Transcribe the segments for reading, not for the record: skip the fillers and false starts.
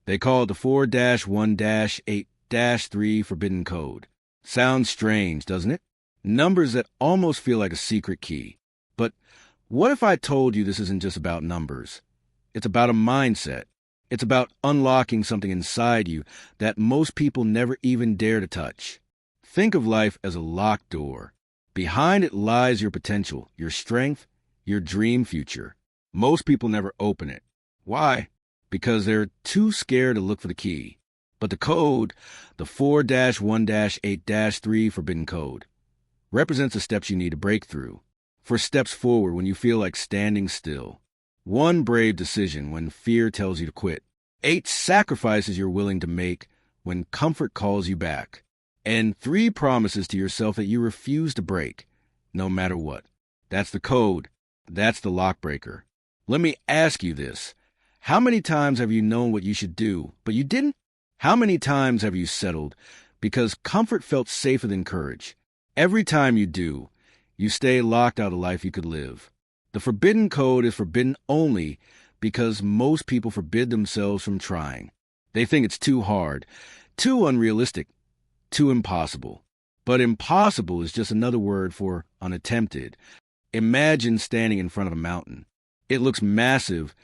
They call it the 4-1-8-3 forbidden code. Sounds strange, doesn't it? Numbers that almost feel like a secret key. But what if I told you this isn't just about numbers? It's about a mindset. It's about unlocking something inside you that most people never even dare to touch. Think of life as a locked door. Behind it lies your potential, your strength, your dream future. Most people never open it. Why? Because they're too scared to look for the key. But the code, the 4-1-8-3 forbidden code, represents the steps you need to break through. For steps forward when you feel like standing still. 1 brave decision when fear tells you to quit. 8 sacrifices you're willing to make when comfort calls you back. And 3 promises to yourself that you refuse to break, no matter what. That's the code. That's the lock breaker. Let me ask you this. How many times have you known what you should do, but you didn't? How many times have you settled because comfort felt safer than courage? Every time you do, you stay locked out of the life you could live. The forbidden code is forbidden only because most people forbid themselves from trying. They think it's too hard, too unrealistic, too impossible. But impossible is just another word for unattempted. Imagine standing in front of a mountain. It looks massive,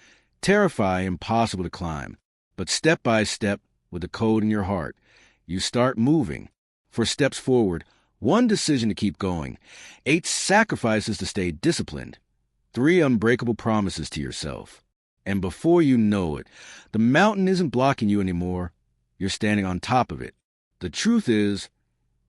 terrifying, impossible to climb. But step by step, with the code in your heart, you start moving. For steps forward, 1 decision to keep going, 8 sacrifices to stay disciplined, 3 unbreakable promises to yourself. And before you know it, the mountain isn't blocking you anymore. You're standing on top of it. The truth is,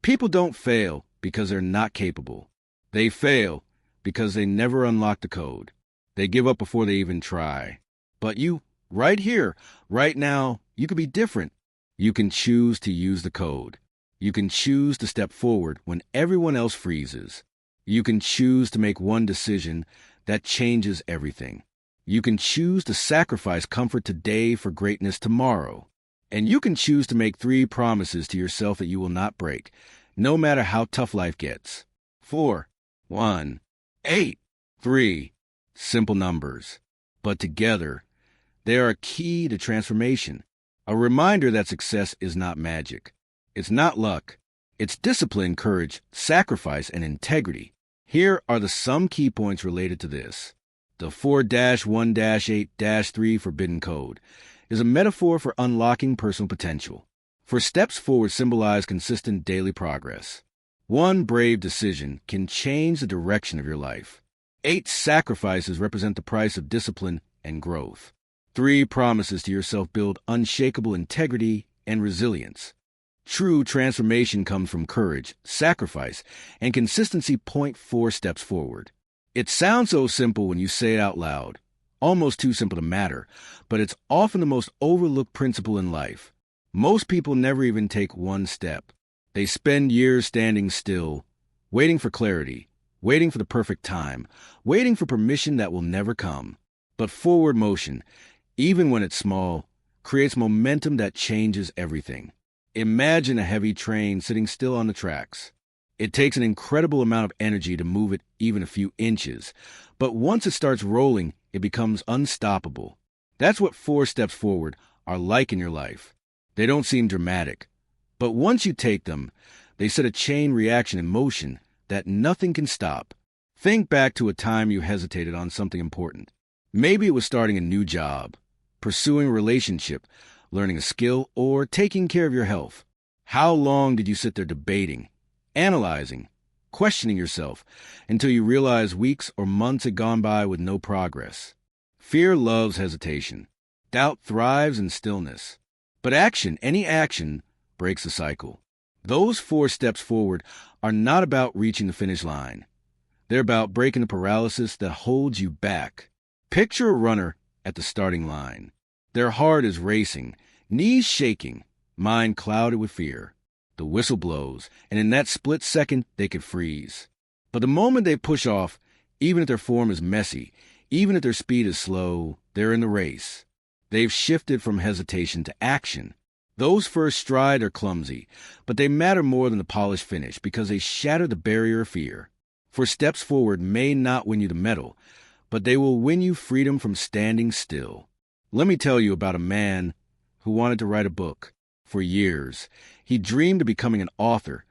people don't fail because they're not capable. They fail because they never unlock the code. They give up before they even try. But you, right here, right now, you could be different. You can choose to use the code. You can choose to step forward when everyone else freezes. You can choose to make 1 decision that changes everything. You can choose to sacrifice comfort today for greatness tomorrow. And you can choose to make 3 promises to yourself that you will not break, no matter how tough life gets. 4, 1, 8, 3. Simple numbers. But together, they are a key to transformation. A reminder that success is not magic. It's not luck. It's discipline, courage, sacrifice, and integrity. Here are some key points related to this. The 4-1-8-3 forbidden code is a metaphor for unlocking personal potential. For steps forward symbolize consistent daily progress. 1 brave decision can change the direction of your life. 8 sacrifices represent the price of discipline and growth. 3 promises to yourself build unshakable integrity and resilience. True transformation comes from courage, sacrifice, and consistency. 4 steps forward. It sounds so simple when you say it out loud, almost too simple to matter, but it's often the most overlooked principle in life. Most people never even take 1 step. They spend years standing still, waiting for clarity, waiting for the perfect time, waiting for permission that will never come. But forward motion, even when it's small, creates momentum that changes everything. Imagine a heavy train sitting still on the tracks. It takes an incredible amount of energy to move it even a few inches, but once it starts rolling, it becomes unstoppable. That's what 4 steps forward are like in your life. They don't seem dramatic, but once you take them, they set a chain reaction in motion that nothing can stop. Think back to a time you hesitated on something important. Maybe it was starting a new job, pursuing a relationship, learning a skill, or taking care of your health. How long did you sit there debating, analyzing, questioning yourself until you realized weeks or months had gone by with no progress? Fear loves hesitation. Doubt thrives in stillness. But action, any action, breaks the cycle. Those 4 steps forward are not about reaching the finish line. They're about breaking the paralysis that holds you back. Picture a runner at the starting line. Their heart is racing, knees shaking, mind clouded with fear. The whistle blows, and in that split second, they could freeze. But the moment they push off, even if their form is messy, even if their speed is slow, they're in the race. They've shifted from hesitation to action. Those first strides are clumsy, but they matter more than the polished finish because they shatter the barrier of fear. For steps forward may not win you the medal, but they will win you freedom from standing still. Let me tell you about a man who wanted to write a book. For years, he dreamed of becoming an author,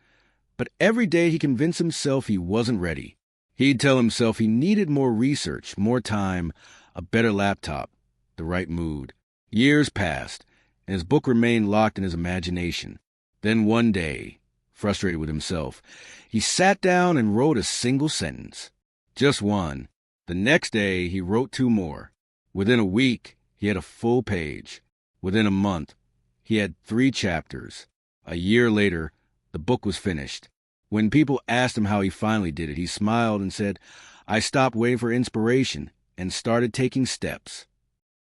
but every day he convinced himself he wasn't ready. He'd tell himself he needed more research, more time, a better laptop, the right mood. Years passed, and his book remained locked in his imagination. Then one day, frustrated with himself, he sat down and wrote a single sentence. Just one. The next day, he wrote 2 more. Within a week, he had a full page. Within a month, he had 3 chapters. A year later, the book was finished. When people asked him how he finally did it, he smiled and said, "I stopped waiting for inspiration and started taking steps."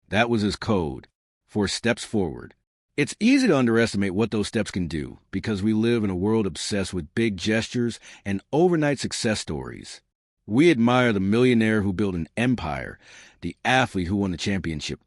That was his code for steps forward. It's easy to underestimate what those steps can do because we live in a world obsessed with big gestures and overnight success stories. We admire the millionaire who built an empire, the athlete who won the championship,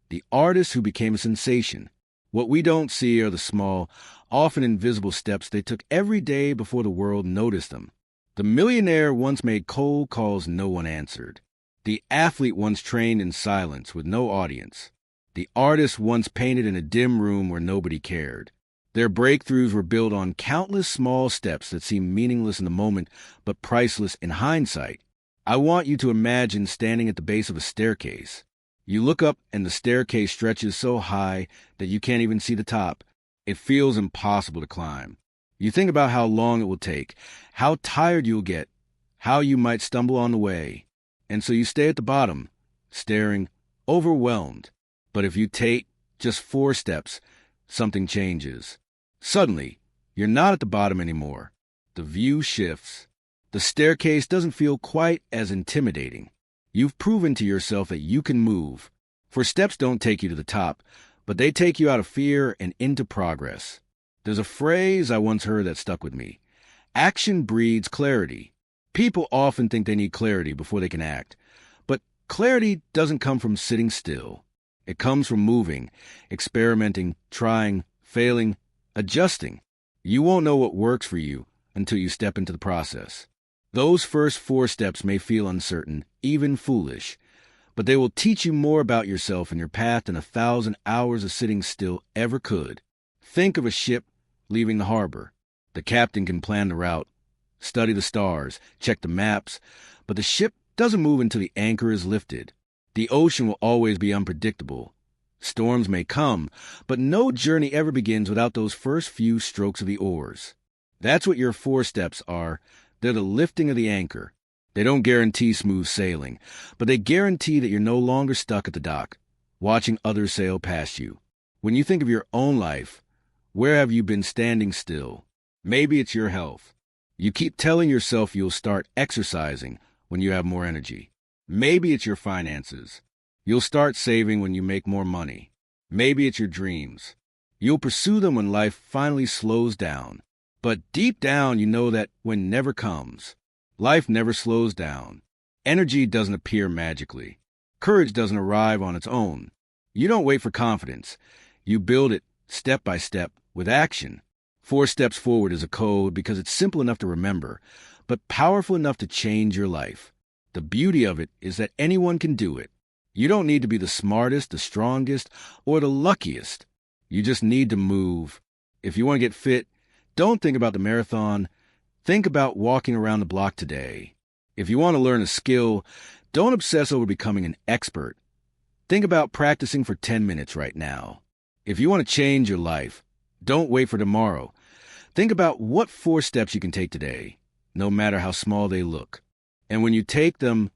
the artist who became a sensation. What we don't see are the small, often invisible steps they took every day before the world noticed them. The millionaire once made cold calls no one answered. The athlete once trained in silence with no audience. The artist once painted in a dim room where nobody cared. Their breakthroughs were built on countless small steps that seem meaningless in the moment but priceless in hindsight. I want you to imagine standing at the base of a staircase. You look up and the staircase stretches so high that you can't even see the top. It feels impossible to climb. You think about how long it will take, how tired you'll get, how you might stumble on the way. And so you stay at the bottom, staring, overwhelmed. But if you take just 4 steps, something changes. Suddenly, you're not at the bottom anymore. The view shifts. The staircase doesn't feel quite as intimidating. You've proven to yourself that you can move. For steps don't take you to the top, but they take you out of fear and into progress. There's a phrase I once heard that stuck with me. Action breeds clarity. People often think they need clarity before they can act. But clarity doesn't come from sitting still. It comes from moving, experimenting, trying, failing, adjusting. You won't know what works for you until you step into the process. Those first 4 steps may feel uncertain, even foolish, but they will teach you more about yourself and your path than 1,000 hours of sitting still ever could. Think of a ship leaving the harbor. The captain can plan the route, study the stars, check the maps, but the ship doesn't move until the anchor is lifted. The ocean will always be unpredictable. Storms may come, but no journey ever begins without those first few strokes of the oars. That's what your 4 steps are. They're the lifting of the anchor. They don't guarantee smooth sailing, but they guarantee that you're no longer stuck at the dock, watching others sail past you. When you think of your own life, where have you been standing still? Maybe it's your health. You keep telling yourself you'll start exercising when you have more energy. Maybe it's your finances. You'll start saving when you make more money. Maybe it's your dreams. You'll pursue them when life finally slows down. But deep down, you know that when never comes. Life never slows down. Energy doesn't appear magically. Courage doesn't arrive on its own. You don't wait for confidence. You build it step by step with action. 4 steps forward is a code because it's simple enough to remember, but powerful enough to change your life. The beauty of it is that anyone can do it. You don't need to be the smartest, the strongest, or the luckiest. You just need to move. If you want to get fit, don't think about the marathon. Think about walking around the block today. If you want to learn a skill, don't obsess over becoming an expert. Think about practicing for 10 minutes right now. If you want to change your life, don't wait for tomorrow. Think about what 4 steps you can take today, no matter how small they look. And when you take them,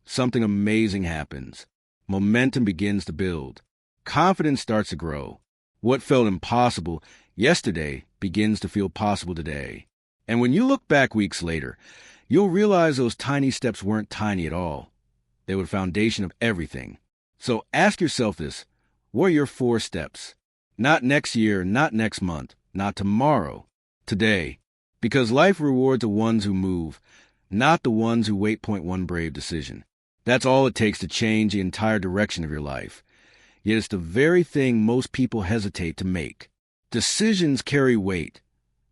something amazing happens. Momentum begins to build. Confidence starts to grow. What felt impossible yesterday begins to feel possible today. And when you look back weeks later, you'll realize those tiny steps weren't tiny at all. They were the foundation of everything. So ask yourself this: what are your 4 steps? Not next year, not next month, not tomorrow. Today. Because life rewards the ones who move, not the ones who wait. Point 1 brave decision. That's all it takes to change the entire direction of your life. Yet it's the very thing most people hesitate to make. Decisions carry weight.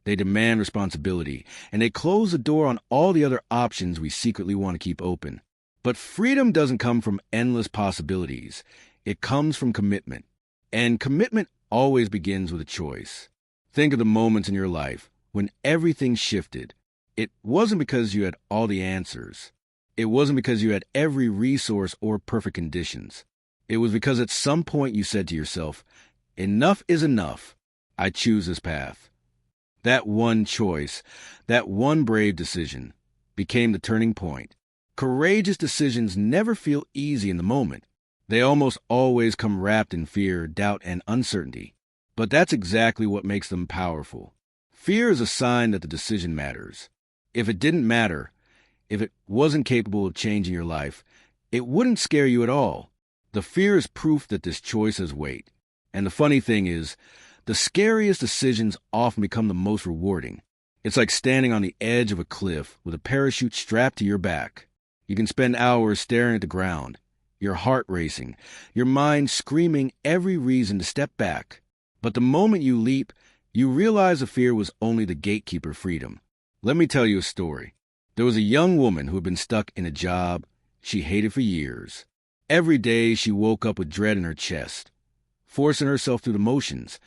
They demand responsibility, and they close the door on all the other options we secretly want to keep open. But freedom doesn't come from endless possibilities. It comes from commitment. And commitment always begins with a choice. Think of the moments in your life when everything shifted. It wasn't because you had all the answers. It wasn't because you had every resource or perfect conditions. It was because at some point you said to yourself, enough is enough. I choose this path. That one choice, that one brave decision, became the turning point. Courageous decisions never feel easy in the moment. They almost always come wrapped in fear, doubt, and uncertainty. But that's exactly what makes them powerful. Fear is a sign that the decision matters. If it didn't matter, if it wasn't capable of changing your life, it wouldn't scare you at all. The fear is proof that this choice has weight. And the funny thing is, the scariest decisions often become the most rewarding. It's like standing on the edge of a cliff with a parachute strapped to your back. You can spend hours staring at the ground, your heart racing, your mind screaming every reason to step back. But the moment you leap, you realize the fear was only the gatekeeper of freedom. Let me tell you a story. There was a young woman who had been stuck in a job she hated for years. Every day she woke up with dread in her chest, forcing herself through the motions,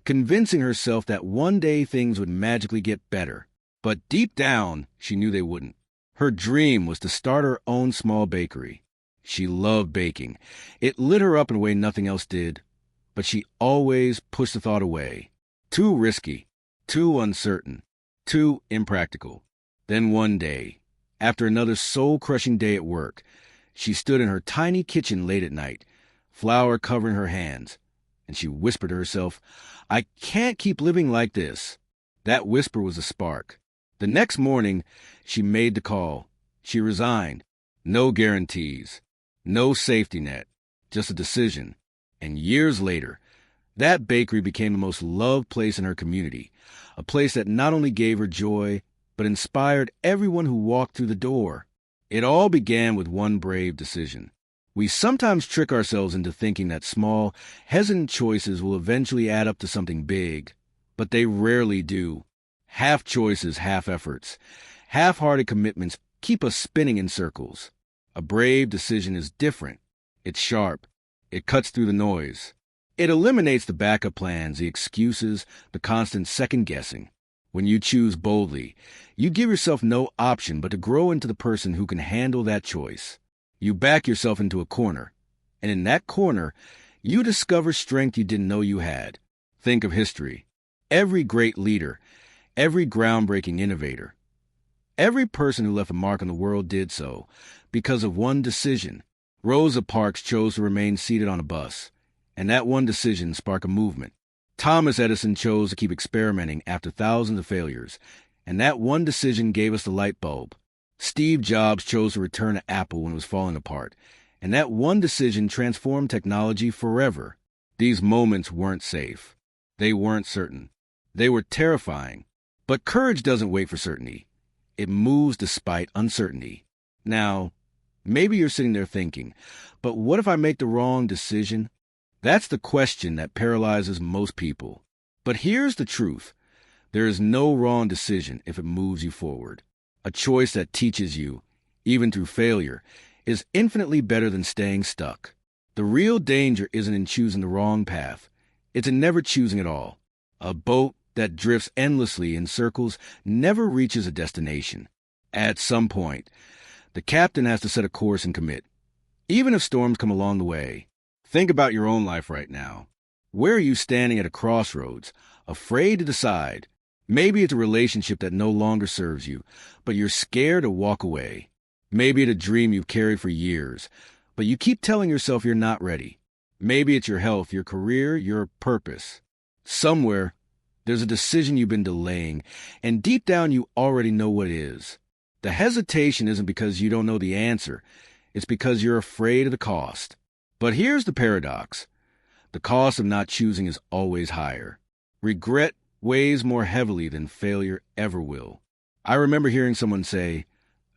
convincing herself that one day things would magically get better. But deep down, she knew they wouldn't. Her dream was to start her own small bakery. She loved baking. It lit her up in a way nothing else did. But she always pushed the thought away. Too risky, too uncertain, too impractical. Then one day, after another soul-crushing day at work, she stood in her tiny kitchen late at night, flour covering her hands, and she whispered to herself, I can't keep living like this. That whisper was a spark. The next morning, she made the call. She resigned. No guarantees. No safety net. Just a decision. And years later, that bakery became the most loved place in her community, a place that not only gave her joy, but inspired everyone who walked through the door. It all began with one brave decision. We sometimes trick ourselves into thinking that small, hesitant choices will eventually add up to something big, but they rarely do. Half choices, half efforts. Half-hearted commitments keep us spinning in circles. A brave decision is different. It's sharp. It cuts through the noise. It eliminates the backup plans, the excuses, the constant second-guessing. When you choose boldly, you give yourself no option but to grow into the person who can handle that choice. You back yourself into a corner, and in that corner, you discover strength you didn't know you had. Think of history. Every great leader, every groundbreaking innovator, every person who left a mark on the world did so because of one decision. Rosa Parks chose to remain seated on a bus, and that one decision sparked a movement. Thomas Edison chose to keep experimenting after thousands of failures, and that one decision gave us the light bulb. Steve Jobs chose to return to Apple when it was falling apart, and that one decision transformed technology forever. These moments weren't safe. They weren't certain. They were terrifying. But courage doesn't wait for certainty. It moves despite uncertainty. Now, maybe you're sitting there thinking, but what if I make the wrong decision? That's the question that paralyzes most people. But here's the truth. There is no wrong decision if it moves you forward. A choice that teaches you, even through failure, is infinitely better than staying stuck. The real danger isn't in choosing the wrong path. It's in never choosing at all. A boat that drifts endlessly in circles never reaches a destination. At some point, the captain has to set a course and commit, even if storms come along the way. Think about your own life right now. Where are you standing at a crossroads, afraid to decide? Maybe it's a relationship that no longer serves you, but you're scared to walk away. Maybe it's a dream you've carried for years, but you keep telling yourself you're not ready. Maybe it's your health, your career, your purpose. Somewhere, there's a decision you've been delaying, and deep down you already know what it is. The hesitation isn't because you don't know the answer. It's because you're afraid of the cost. But here's the paradox. The cost of not choosing is always higher. Regret weighs more heavily than failure ever will. I remember hearing someone say,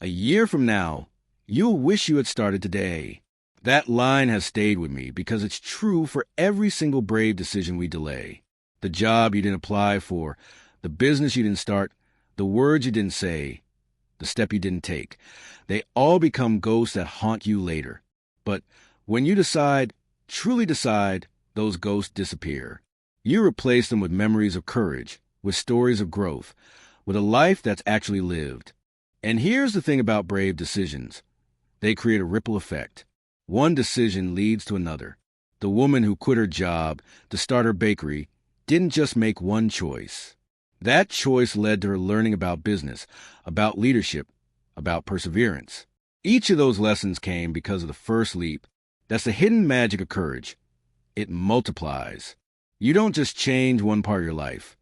"A year from now, you'll wish you had started today." That line has stayed with me because it's true for every single brave decision we delay. The job you didn't apply for, the business you didn't start, the words you didn't say, the step you didn't take. They all become ghosts that haunt you later. But when you decide, truly decide, those ghosts disappear. You replace them with memories of courage, with stories of growth, with a life that's actually lived. And here's the thing about brave decisions. They create a ripple effect. One decision leads to another. The woman who quit her job to start her bakery didn't just make one choice. That choice led to her learning about business, about leadership, about perseverance. Each of those lessons came because of the first leap. That's the hidden magic of courage. It multiplies. You don't just change one part of your life.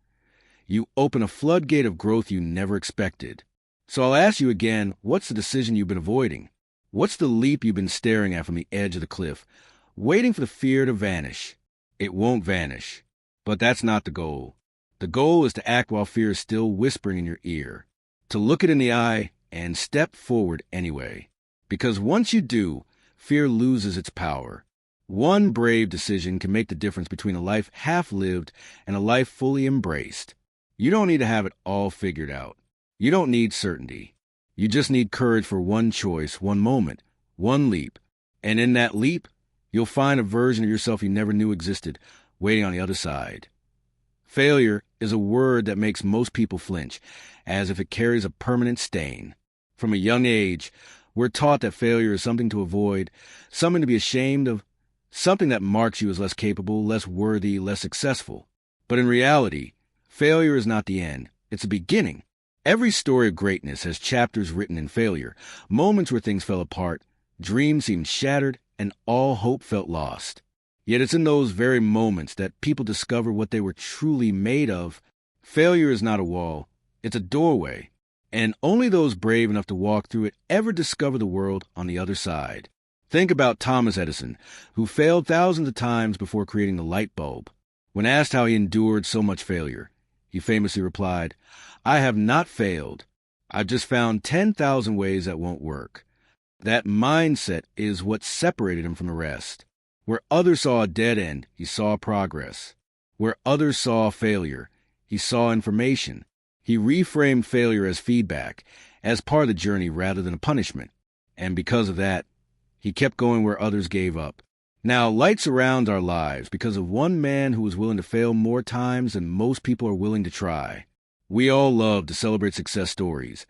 You open a floodgate of growth you never expected. So I'll ask you again, what's the decision you've been avoiding? What's the leap you've been staring at from the edge of the cliff, waiting for the fear to vanish? It won't vanish. But that's not the goal. The goal is to act while fear is still whispering in your ear, to look it in the eye and step forward anyway. Because once you do, fear loses its power. One brave decision can make the difference between a life half-lived and a life fully embraced. You don't need to have it all figured out. You don't need certainty. You just need courage for one choice, one moment, one leap. And in that leap, you'll find a version of yourself you never knew existed, waiting on the other side. Failure is a word that makes most people flinch, as if it carries a permanent stain. From a young age, we're taught that failure is something to avoid, something to be ashamed of, something that marks you as less capable, less worthy, less successful. But in reality, failure is not the end. It's a beginning. Every story of greatness has chapters written in failure, moments where things fell apart, dreams seemed shattered, and all hope felt lost. Yet it's in those very moments that people discover what they were truly made of. Failure is not a wall, it's a doorway, and only those brave enough to walk through it ever discover the world on the other side. Think about Thomas Edison, who failed thousands of times before creating the light bulb. When asked how he endured so much failure, he famously replied, "I have not failed. I've just found 10,000 ways that won't work." That mindset is what separated him from the rest. Where others saw a dead end, he saw progress. Where others saw failure, he saw information. He reframed failure as feedback, as part of the journey rather than a punishment. And because of that, he kept going where others gave up. Now, light surrounds our lives because of one man who was willing to fail more times than most people are willing to try. We all love to celebrate success stories,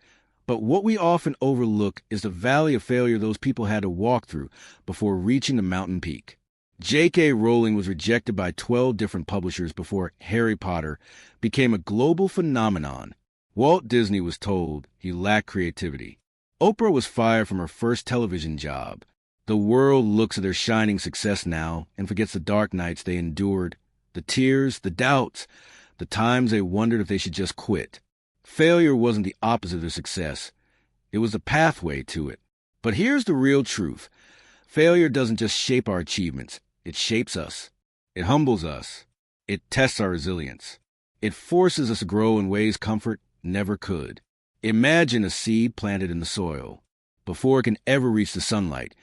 but what we often overlook is the valley of failure those people had to walk through before reaching the mountain peak. J.K. Rowling was rejected by 12 different publishers before Harry Potter became a global phenomenon. Walt Disney was told he lacked creativity. Oprah was fired from her first television job. The world looks at their shining success now and forgets the dark nights they endured, the tears, the doubts, the times they wondered if they should just quit. Failure wasn't the opposite of their success. It was the pathway to it. But here's the real truth. Failure doesn't just shape our achievements. It shapes us. It humbles us. It tests our resilience. It forces us to grow in ways comfort never could. Imagine a seed planted in the soil. Before it can ever reach the sunlight,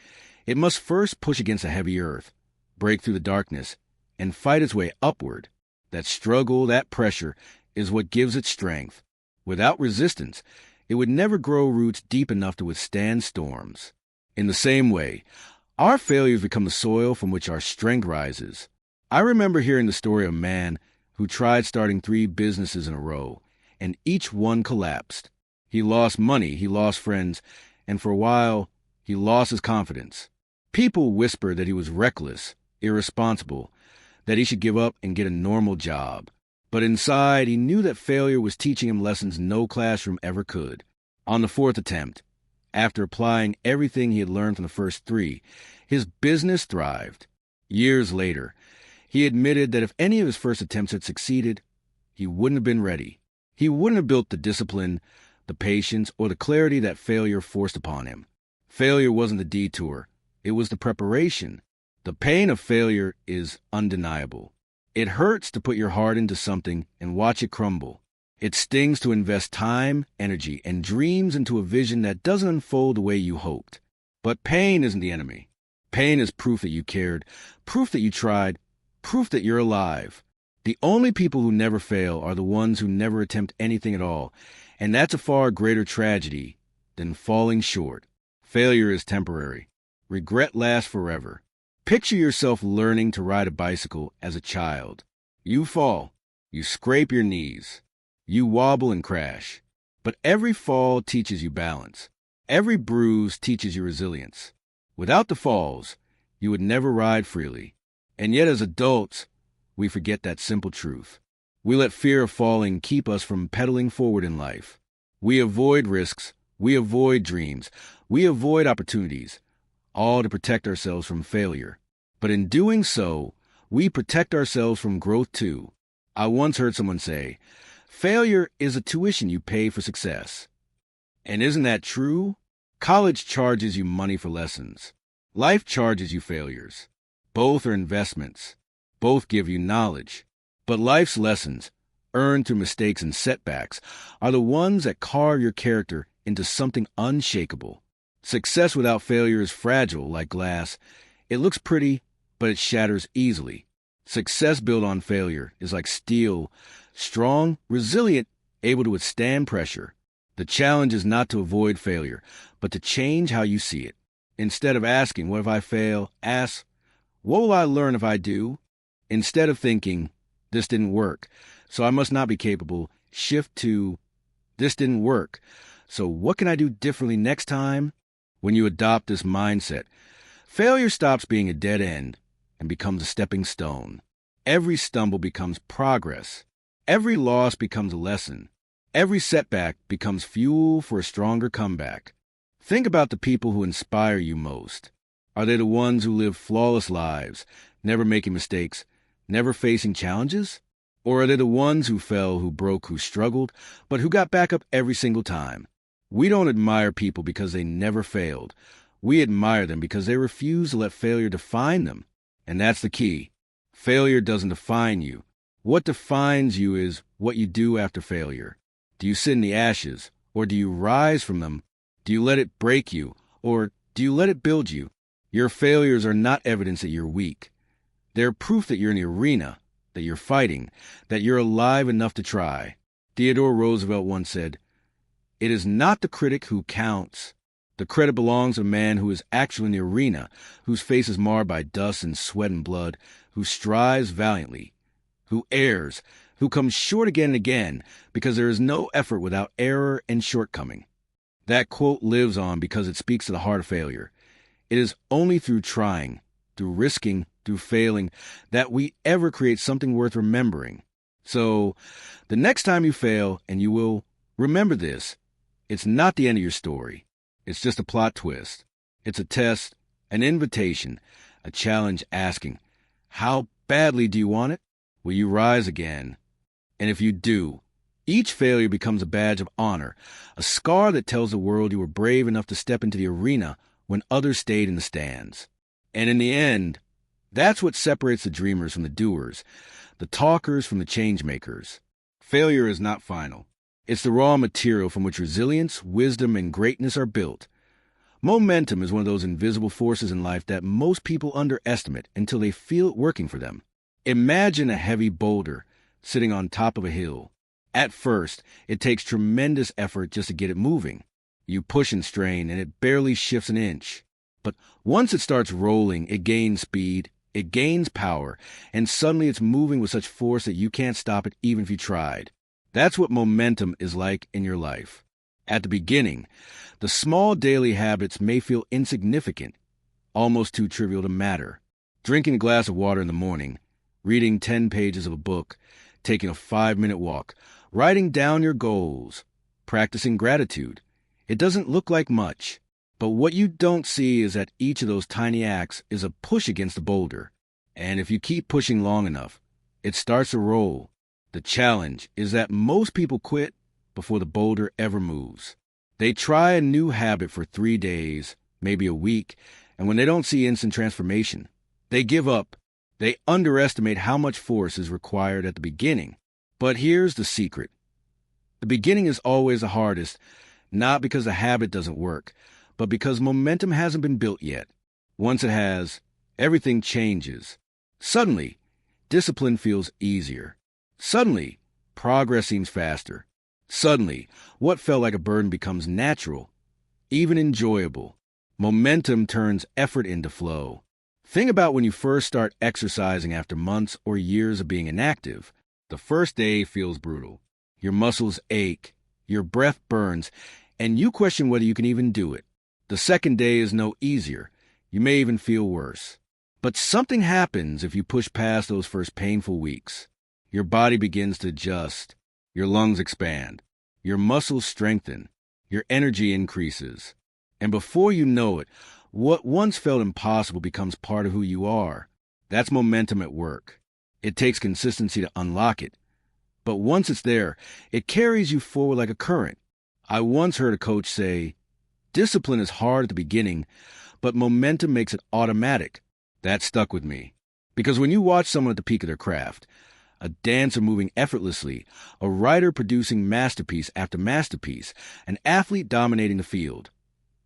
it must first push against a heavy earth, break through the darkness, and fight its way upward. That struggle, that pressure, is what gives it strength. Without resistance, it would never grow roots deep enough to withstand storms. In the same way, our failures become the soil from which our strength rises. I remember hearing the story of a man who tried starting 3 businesses in a row, and each one collapsed. He lost money, he lost friends, and for a while, he lost his confidence. People whispered that he was reckless, irresponsible, that he should give up and get a normal job. But inside, he knew that failure was teaching him lessons no classroom ever could. On the 4th attempt, after applying everything he had learned from the first 3, his business thrived. Years later, he admitted that if any of his first attempts had succeeded, he wouldn't have been ready. He wouldn't have built the discipline, the patience, or the clarity that failure forced upon him. Failure wasn't the detour. It was the preparation. The pain of failure is undeniable. It hurts to put your heart into something and watch it crumble. It stings to invest time, energy, and dreams into a vision that doesn't unfold the way you hoped. But pain isn't the enemy. Pain is proof that you cared, proof that you tried, proof that you're alive. The only people who never fail are the ones who never attempt anything at all, and that's a far greater tragedy than falling short. Failure is temporary. Regret lasts forever. Picture yourself learning to ride a bicycle as a child. You fall. You scrape your knees. You wobble and crash. But every fall teaches you balance. Every bruise teaches you resilience. Without the falls, you would never ride freely. And yet as adults, we forget that simple truth. We let fear of falling keep us from pedaling forward in life. We avoid risks. We avoid dreams. We avoid opportunities, all to protect ourselves from failure. But in doing so, we protect ourselves from growth too. I once heard someone say, failure is a tuition you pay for success. And isn't that true? College charges you money for lessons. Life charges you failures. Both are investments. Both give you knowledge. But life's lessons, earned through mistakes and setbacks, are the ones that carve your character into something unshakable. Success without failure is fragile like glass. It looks pretty, but it shatters easily. Success built on failure is like steel, strong, resilient, able to withstand pressure. The challenge is not to avoid failure, but to change how you see it. Instead of asking, what if I fail? Ask, what will I learn if I do? Instead of thinking, this didn't work, so I must not be capable, shift to, this didn't work, so what can I do differently next time? When you adopt this mindset, failure stops being a dead end and becomes a stepping stone. Every stumble becomes progress. Every loss becomes a lesson. Every setback becomes fuel for a stronger comeback. Think about the people who inspire you most. Are they the ones who live flawless lives, never making mistakes, never facing challenges? Or are they the ones who fell, who broke, who struggled, but who got back up every single time? We don't admire people because they never failed. We admire them because they refuse to let failure define them. And that's the key. Failure doesn't define you. What defines you is what you do after failure. Do you sit in the ashes, or do you rise from them? Do you let it break you, or do you let it build you? Your failures are not evidence that you're weak. They're proof that you're in the arena, that you're fighting, that you're alive enough to try. Theodore Roosevelt once said, "It is not the critic who counts. The credit belongs to a man who is actually in the arena, whose face is marred by dust and sweat and blood, who strives valiantly, who errs, who comes short again and again, because there is no effort without error and shortcoming." That quote lives on because it speaks to the heart of failure. It is only through trying, through risking, through failing, that we ever create something worth remembering. So, the next time you fail, and you will, remember this, it's not the end of your story. It's just a plot twist. It's a test, an invitation, a challenge asking, how badly do you want it? Will you rise again? And if you do, each failure becomes a badge of honor, a scar that tells the world you were brave enough to step into the arena when others stayed in the stands. And in the end, that's what separates the dreamers from the doers, the talkers from the change makers. Failure is not final. It's the raw material from which resilience, wisdom, and greatness are built. Momentum is one of those invisible forces in life that most people underestimate until they feel it working for them. Imagine a heavy boulder sitting on top of a hill. At first, it takes tremendous effort just to get it moving. You push and strain, and it barely shifts an inch. But once it starts rolling, it gains speed, it gains power, and suddenly it's moving with such force that you can't stop it even if you tried. That's what momentum is like in your life. At the beginning, the small daily habits may feel insignificant, almost too trivial to matter. Drinking a glass of water in the morning, reading 10 pages of a book, taking a 5-minute walk, writing down your goals, practicing gratitude. It doesn't look like much, but what you don't see is that each of those tiny acts is a push against the boulder. And if you keep pushing long enough, it starts to roll. The challenge is that most people quit before the boulder ever moves. They try a new habit for 3 days, maybe a week, and when they don't see instant transformation, they give up. They underestimate how much force is required at the beginning. But here's the secret. The beginning is always the hardest, not because the habit doesn't work, but because momentum hasn't been built yet. Once it has, everything changes. Suddenly, discipline feels easier. Suddenly, progress seems faster. Suddenly, what felt like a burden becomes natural, even enjoyable. Momentum turns effort into flow. Think about when you first start exercising after months or years of being inactive. The first day feels brutal. Your muscles ache, your breath burns, and you question whether you can even do it. The second day is no easier. You may even feel worse. But something happens if you push past those first painful weeks. Your body begins to adjust. Your lungs expand. Your muscles strengthen. Your energy increases. And before you know it, what once felt impossible becomes part of who you are. That's momentum at work. It takes consistency to unlock it. But once it's there, it carries you forward like a current. I once heard a coach say, "Discipline is hard at the beginning, but momentum makes it automatic." That stuck with me. Because when you watch someone at the peak of their craft, a dancer moving effortlessly, a writer producing masterpiece after masterpiece, an athlete dominating the field,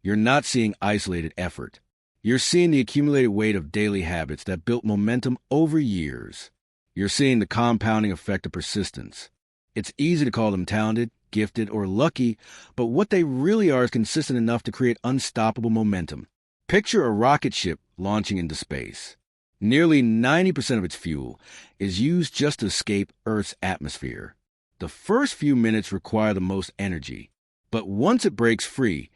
you're not seeing isolated effort. You're seeing the accumulated weight of daily habits that built momentum over years. You're seeing the compounding effect of persistence. It's easy to call them talented, gifted, or lucky, but what they really are is consistent enough to create unstoppable momentum. Picture a rocket ship launching into space. Nearly 90% of its fuel is used just to escape Earth's atmosphere. The first few minutes require the most energy, but once it breaks free,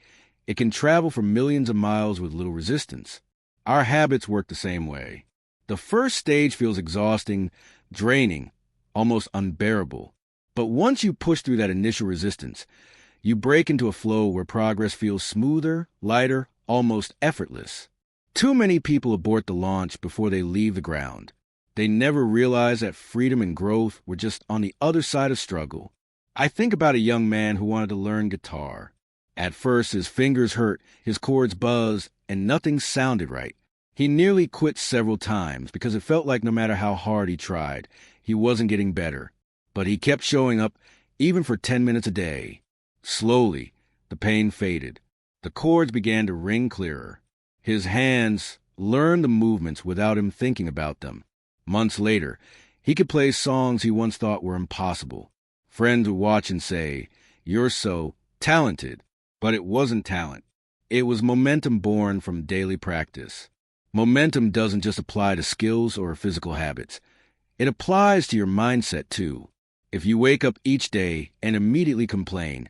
it can travel for millions of miles with little resistance. Our habits work the same way. The first stage feels exhausting, draining, almost unbearable. But once you push through that initial resistance, you break into a flow where progress feels smoother, lighter, almost effortless. Too many people abort the launch before they leave the ground. They never realize that freedom and growth were just on the other side of struggle. I think about a young man who wanted to learn guitar. At first, his fingers hurt, his chords buzzed, and nothing sounded right. He nearly quit several times because it felt like no matter how hard he tried, he wasn't getting better. But he kept showing up, even for 10 minutes a day. Slowly, the pain faded. The chords began to ring clearer. His hands learned the movements without him thinking about them. Months later, he could play songs he once thought were impossible. Friends would watch and say, "You're so talented." But it wasn't talent. It was momentum born from daily practice. Momentum doesn't just apply to skills or physical habits. It applies to your mindset, too. If you wake up each day and immediately complain,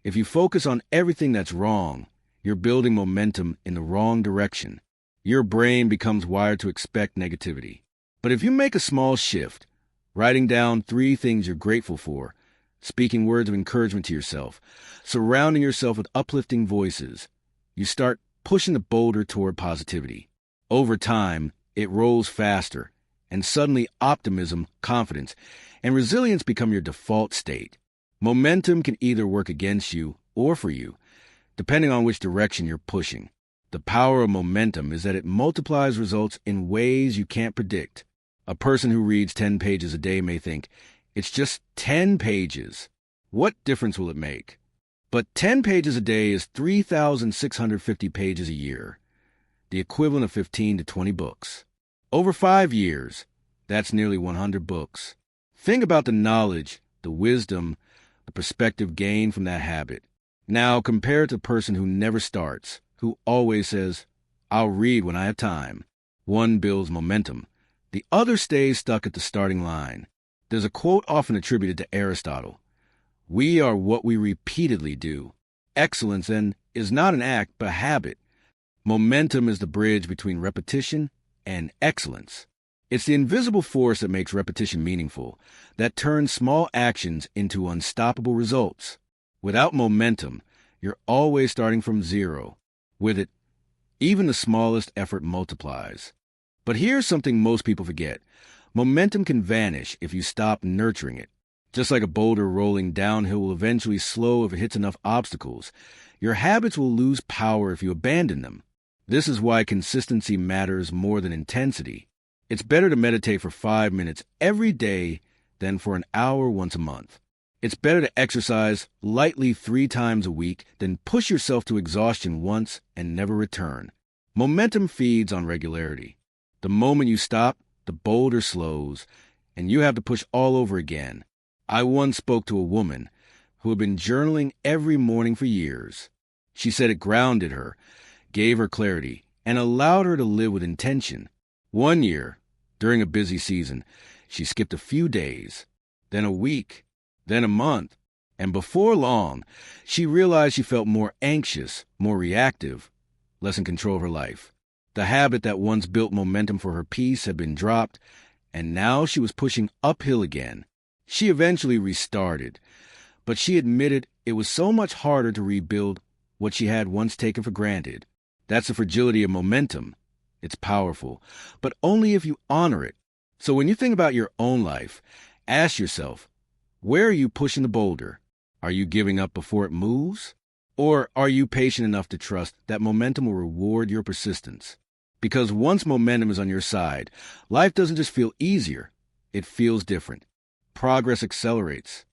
if you focus on everything that's wrong, you're building momentum in the wrong direction. Your brain becomes wired to expect negativity. But if you make a small shift, writing down 3 things you're grateful for, speaking words of encouragement to yourself, surrounding yourself with uplifting voices, you start pushing the boulder toward positivity. Over time, it rolls faster, and suddenly optimism, confidence, and resilience become your default state. Momentum can either work against you or for you, depending on which direction you're pushing. The power of momentum is that it multiplies results in ways you can't predict. A person who reads 10 pages a day may think, "It's just 10 pages. What difference will it make?" But 10 pages a day is 3,650 pages a year, the equivalent of 15 to 20 books. Over 5 years, that's nearly 100 books. Think about the knowledge, the wisdom, the perspective gained from that habit. Now compare it to a person who never starts, who always says, "I'll read when I have time." One builds momentum. The other stays stuck at the starting line. There's a quote often attributed to Aristotle. "We are what we repeatedly do." Excellence, then, is not an act, but a habit. Momentum is the bridge between repetition and excellence. It's the invisible force that makes repetition meaningful, that turns small actions into unstoppable results. Without momentum, you're always starting from zero. With it, even the smallest effort multiplies. But here's something most people forget. Momentum can vanish if you stop nurturing it. Just like a boulder rolling downhill will eventually slow if it hits enough obstacles, your habits will lose power if you abandon them. This is why consistency matters more than intensity. It's better to meditate for 5 minutes every day than for an hour once a month. It's better to exercise lightly 3 times a week than push yourself to exhaustion once and never return. Momentum feeds on regularity. The moment you stop, the boulder slows, and you have to push all over again. I once spoke to a woman who had been journaling every morning for years. She said it grounded her, gave her clarity, and allowed her to live with intention. One year, during a busy season, she skipped a few days, then a week, then a month, and before long, she realized she felt more anxious, more reactive, less in control of her life. The habit that once built momentum for her peace had been dropped, and now she was pushing uphill again. She eventually restarted, but she admitted it was so much harder to rebuild what she had once taken for granted. That's the fragility of momentum. It's powerful, but only if you honor it. So when you think about your own life, ask yourself, where are you pushing the boulder? Are you giving up before it moves? Or are you patient enough to trust that momentum will reward your persistence? Because once momentum is on your side, life doesn't just feel easier, it feels different. Progress accelerates,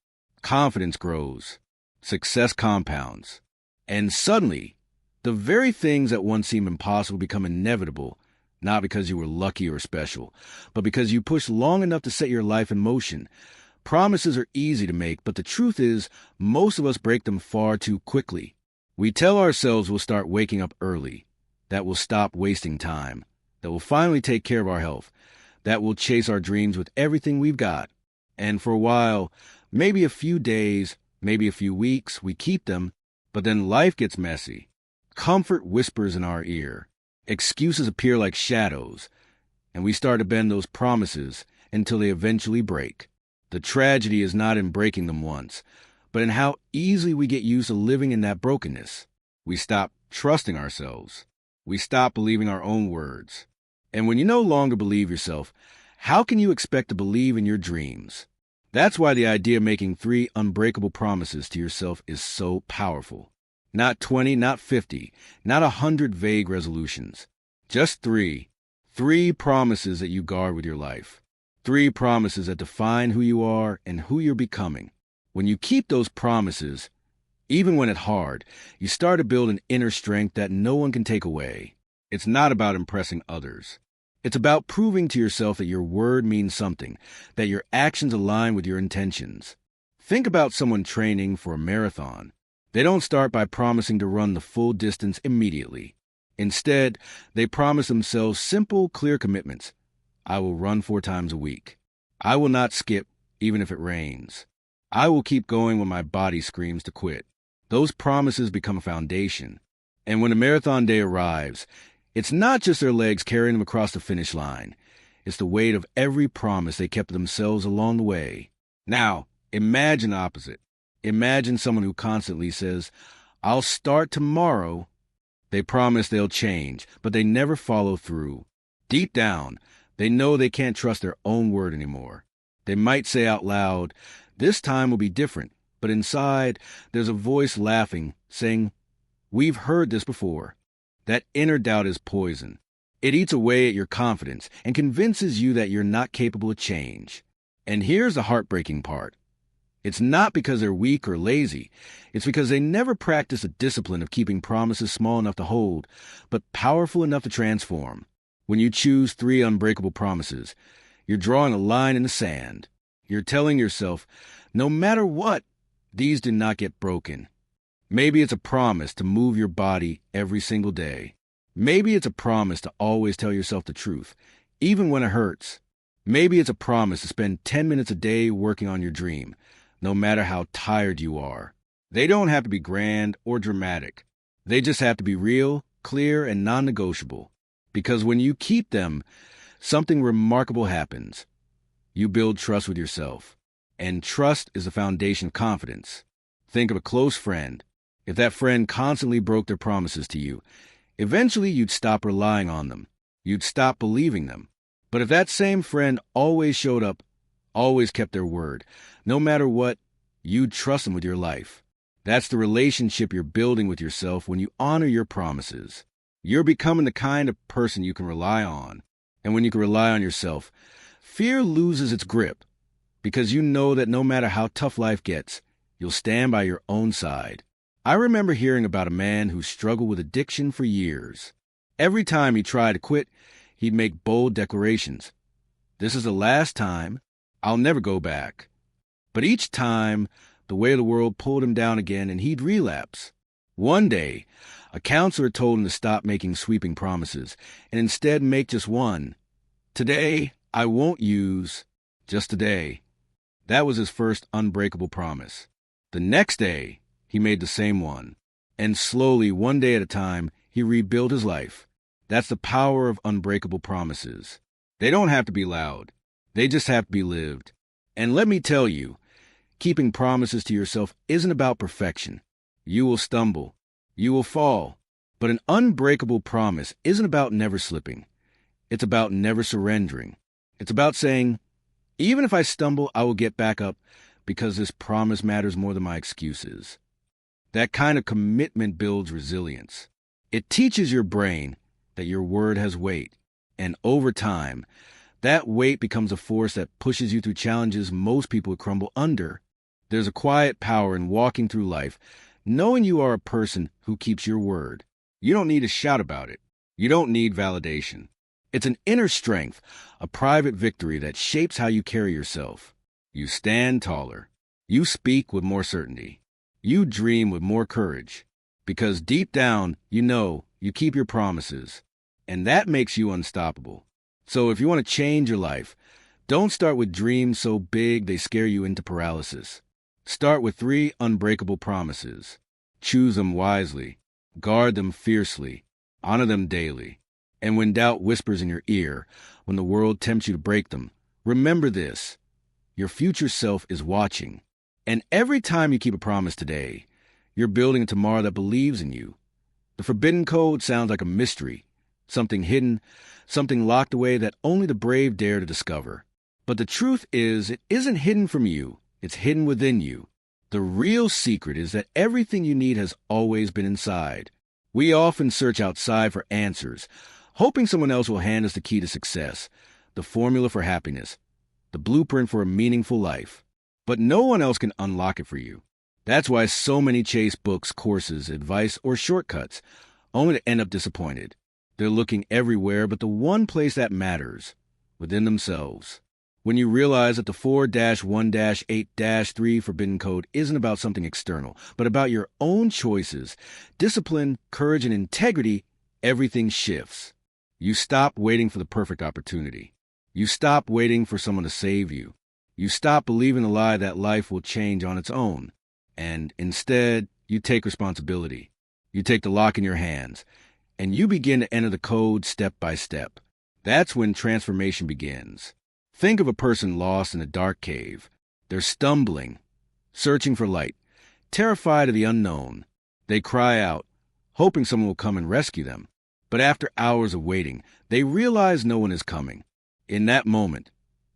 confidence grows, success compounds, and suddenly, the very things that once seemed impossible become inevitable, not because you were lucky or special, but because you pushed long enough to set your life in motion. Promises are easy to make, but the truth is, most of us break them far too quickly. We tell ourselves we'll start waking up early, that we'll stop wasting time, that we'll finally take care of our health, that we'll chase our dreams with everything we've got. And for a while, maybe a few days, maybe a few weeks, we keep them, but then life gets messy. Comfort whispers in our ear. Excuses appear like shadows, and we start to bend those promises until they eventually break. The tragedy is not in breaking them once, but in how easily we get used to living in that brokenness. We stop trusting ourselves. We stop believing our own words. And when you no longer believe yourself, how can you expect to believe in your dreams? That's why the idea of making 3 unbreakable promises to yourself is so powerful. Not 20, not 50, not 100 vague resolutions. Just 3. 3 promises that you guard with your life. 3 promises that define who you are and who you're becoming. When you keep those promises, even when it's hard, you start to build an inner strength that no one can take away. It's not about impressing others. It's about proving to yourself that your word means something, that your actions align with your intentions. Think about someone training for a marathon. They don't start by promising to run the full distance immediately. Instead, they promise themselves simple, clear commitments. I will run 4 times a week. I will not skip, even if it rains. I will keep going when my body screams to quit. Those promises become a foundation. And when the marathon day arrives, it's not just their legs carrying them across the finish line. It's the weight of every promise they kept to themselves along the way. Now, imagine the opposite. Imagine someone who constantly says, I'll start tomorrow. They promise they'll change, but they never follow through. Deep down, they know they can't trust their own word anymore. They might say out loud, this time will be different, but inside, there's a voice laughing, saying, we've heard this before. That inner doubt is poison. It eats away at your confidence and convinces you that you're not capable of change. And here's the heartbreaking part. It's not because they're weak or lazy. It's because they never practice the discipline of keeping promises small enough to hold, but powerful enough to transform. When you choose 3 unbreakable promises, you're drawing a line in the sand. You're telling yourself, no matter what, these do not get broken. Maybe it's a promise to move your body every single day. Maybe it's a promise to always tell yourself the truth, even when it hurts. Maybe it's a promise to spend 10 minutes a day working on your dream, no matter how tired you are. They don't have to be grand or dramatic. They just have to be real, clear, and non-negotiable. Because when you keep them, something remarkable happens. You build trust with yourself. And trust is the foundation of confidence. Think of a close friend. If that friend constantly broke their promises to you, eventually you'd stop relying on them. You'd stop believing them. But if that same friend always showed up, always kept their word, no matter what, you'd trust them with your life. That's the relationship you're building with yourself when you honor your promises. You're becoming the kind of person you can rely on. And when you can rely on yourself, fear loses its grip, because you know that no matter how tough life gets, you'll stand by your own side. I remember hearing about a man who struggled with addiction for years. Every time he tried to quit, he'd make bold declarations. This is the last time. I'll never go back. But each time, the weight of the world pulled him down again and he'd relapse. One day, a counselor told him to stop making sweeping promises and instead make just one. Today, I won't use, just today. That was his first unbreakable promise. The next day, he made the same one. And slowly, one day at a time, he rebuilt his life. That's the power of unbreakable promises. They don't have to be loud. They just have to be lived. And let me tell you, keeping promises to yourself isn't about perfection. You will stumble. You will fall. But an unbreakable promise isn't about never slipping. It's about never surrendering. It's about saying, even if I stumble, I will get back up because this promise matters more than my excuses. That kind of commitment builds resilience. It teaches your brain that your word has weight. And over time, that weight becomes a force that pushes you through challenges most people would crumble under. There's a quiet power in walking through life, knowing you are a person who keeps your word. You don't need to shout about it. You don't need validation. It's an inner strength, a private victory that shapes how you carry yourself. You stand taller. You speak with more certainty. You dream with more courage. Because deep down, you know you keep your promises. And that makes you unstoppable. So if you want to change your life, don't start with dreams so big they scare you into paralysis. Start with 3 unbreakable promises. Choose them wisely. Guard them fiercely. Honor them daily. And when doubt whispers in your ear, when the world tempts you to break them, remember this. Your future self is watching. And every time you keep a promise today, you're building a tomorrow that believes in you. The forbidden code sounds like a mystery, something hidden, something locked away that only the brave dare to discover. But the truth is, it isn't hidden from you. It's hidden within you. The real secret is that everything you need has always been inside. We often search outside for answers, hoping someone else will hand us the key to success, the formula for happiness, the blueprint for a meaningful life. But no one else can unlock it for you. That's why so many chase books, courses, advice, or shortcuts, only to end up disappointed. They're looking everywhere but the one place that matters, within themselves. When you realize that the 4-1-8-3 forbidden code isn't about something external, but about your own choices, discipline, courage, and integrity, everything shifts. You stop waiting for the perfect opportunity. You stop waiting for someone to save you. You stop believing the lie that life will change on its own. And instead, you take responsibility. You take the lock in your hands, and you begin to enter the code step by step. That's when transformation begins. Think of a person lost in a dark cave. They're stumbling, searching for light, terrified of the unknown. They cry out, hoping someone will come and rescue them. But after hours of waiting, they realize no one is coming. In that moment,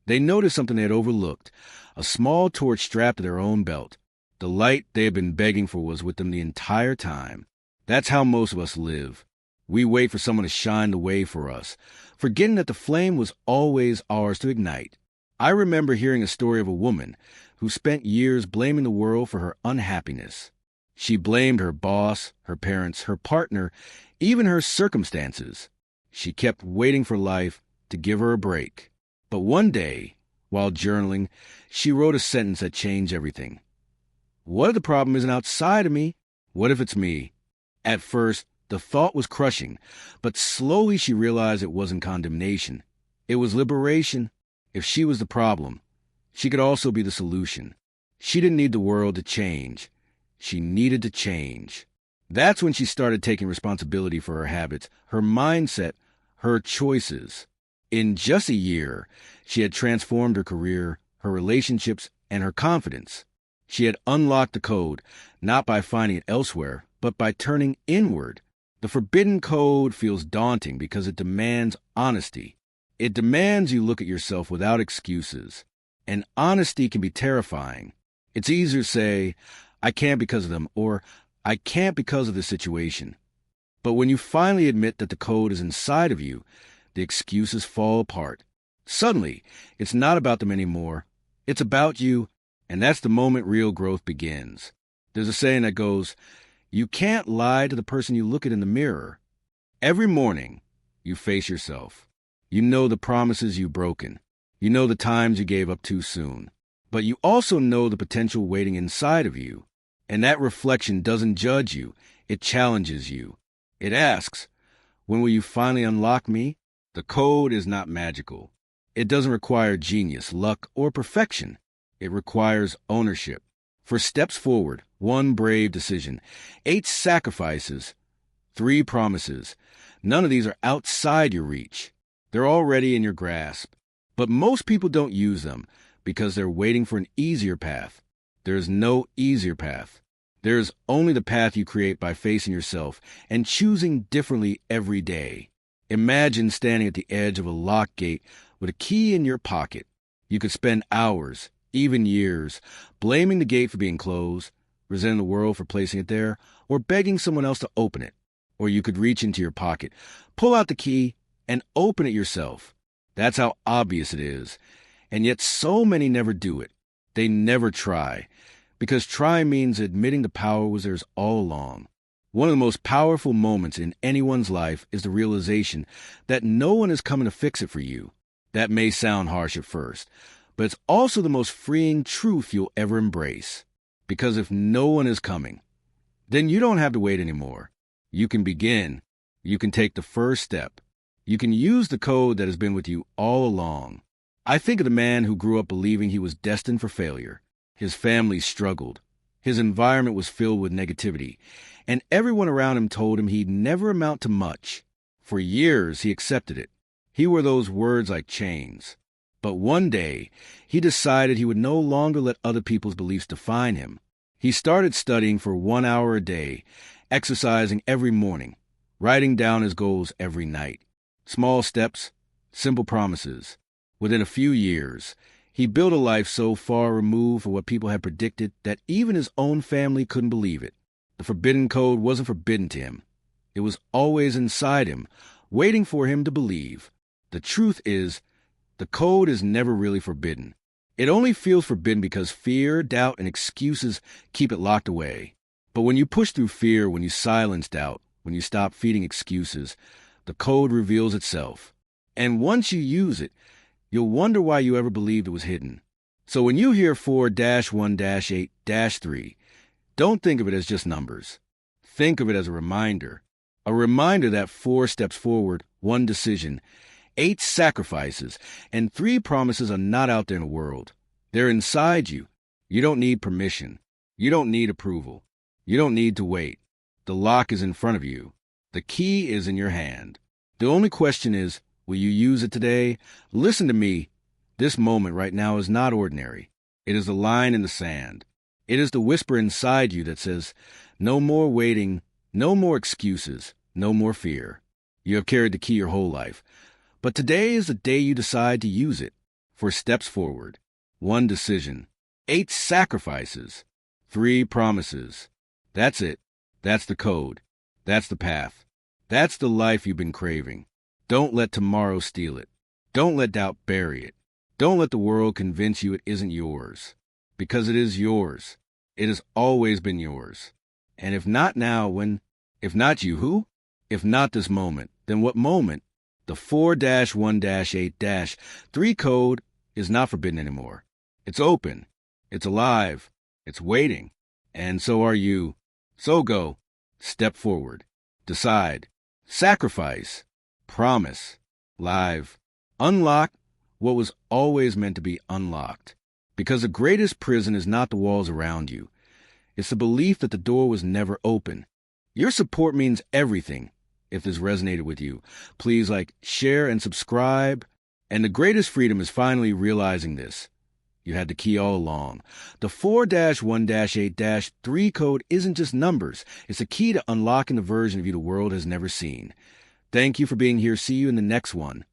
they notice something they had overlooked, a small torch strapped to their own belt. The light they had been begging for was with them the entire time. That's how most of us live. We wait for someone to shine the way for us, forgetting that the flame was always ours to ignite. I remember hearing a story of a woman who spent years blaming the world for her unhappiness. She blamed her boss, her parents, her partner, even her circumstances. She kept waiting for life to give her a break. But one day, while journaling, she wrote a sentence that changed everything. What if the problem isn't outside of me? What if it's me? At first, the thought was crushing, but slowly she realized it wasn't condemnation. It was liberation. If she was the problem, she could also be the solution. She didn't need the world to change. She needed to change. That's when she started taking responsibility for her habits, her mindset, her choices. In just a year, she had transformed her career, her relationships, and her confidence. She had unlocked the code, not by finding it elsewhere, but by turning inward. The forbidden code feels daunting because it demands honesty. It demands you look at yourself without excuses. And honesty can be terrifying. It's easier to say, I can't because of them, or I can't because of the situation. But when you finally admit that the code is inside of you, the excuses fall apart. Suddenly, it's not about them anymore. It's about you, and that's the moment real growth begins. There's a saying that goes, you can't lie to the person you look at in the mirror. Every morning, you face yourself. You know the promises you've broken. You know the times you gave up too soon. But you also know the potential waiting inside of you. And that reflection doesn't judge you. It challenges you. It asks, when will you finally unlock me? The code is not magical. It doesn't require genius, luck, or perfection. It requires ownership. For steps forward, 1 brave decision, 8 sacrifices, 3 promises. None of these are outside your reach. They're already in your grasp. But most people don't use them because they're waiting for an easier path. There is no easier path. There is only the path you create by facing yourself and choosing differently every day. Imagine standing at the edge of a locked gate with a key in your pocket. You could spend hours, even years, blaming the gate for being closed, resenting the world for placing it there, or begging someone else to open it. Or you could reach into your pocket, pull out the key, and open it yourself. That's how obvious it is. And yet so many never do it. They never try. Because try means admitting the power was theirs all along. One of the most powerful moments in anyone's life is the realization that no one is coming to fix it for you. That may sound harsh at first, but it's also the most freeing truth you'll ever embrace. Because if no one is coming, then you don't have to wait anymore. You can begin. You can take the first step. You can use the code that has been with you all along. I think of the man who grew up believing he was destined for failure. His family struggled. His environment was filled with negativity, and everyone around him told him he'd never amount to much. For years, he accepted it. He wore those words like chains. But one day, he decided he would no longer let other people's beliefs define him. He started studying for 1 hour a day, exercising every morning, writing down his goals every night. Small steps, simple promises. Within a few years, he built a life so far removed from what people had predicted that even his own family couldn't believe it. The forbidden code wasn't forbidden to him. It was always inside him, waiting for him to believe. The truth is, the code is never really forbidden. It only feels forbidden because fear, doubt, and excuses keep it locked away. But when you push through fear, when you silence doubt, when you stop feeding excuses, the code reveals itself. And once you use it, you'll wonder why you ever believed it was hidden. So when you hear 4-1-8-3, don't think of it as just numbers. Think of it as a reminder that 4 steps forward, 1 decision, 8 sacrifices, and 3 promises are not out there in the world. They're inside you. You don't need permission. You don't need approval. You don't need to wait. The lock is in front of you. The key is in your hand. The only question is, will you use it today? Listen to me. This moment right now is not ordinary. It is the line in the sand. It is the whisper inside you that says, no more waiting, no more excuses, no more fear. You have carried the key your whole life. But today is the day you decide to use it. 4 steps forward, 1 decision, 8 sacrifices, 3 promises. That's it. That's the code. That's the path. That's the life you've been craving. Don't let tomorrow steal it. Don't let doubt bury it. Don't let the world convince you it isn't yours. Because it is yours. It has always been yours. And if not now, when? If not you, who? If not this moment, then what moment? The 4-1-8-3 code is not forbidden anymore. It's open. It's alive. It's waiting. And so are you. So go. Step forward. Decide. Sacrifice. Promise. Live. Unlock what was always meant to be unlocked. Because the greatest prison is not the walls around you. It's the belief that the door was never open. Your support means everything. If this resonated with you, please share, and subscribe. And the greatest freedom is finally realizing this. You had the key all along. The 4-1-8-3 code isn't just numbers. It's a key to unlocking the version of you the world has never seen. Thank you for being here. See you in the next one.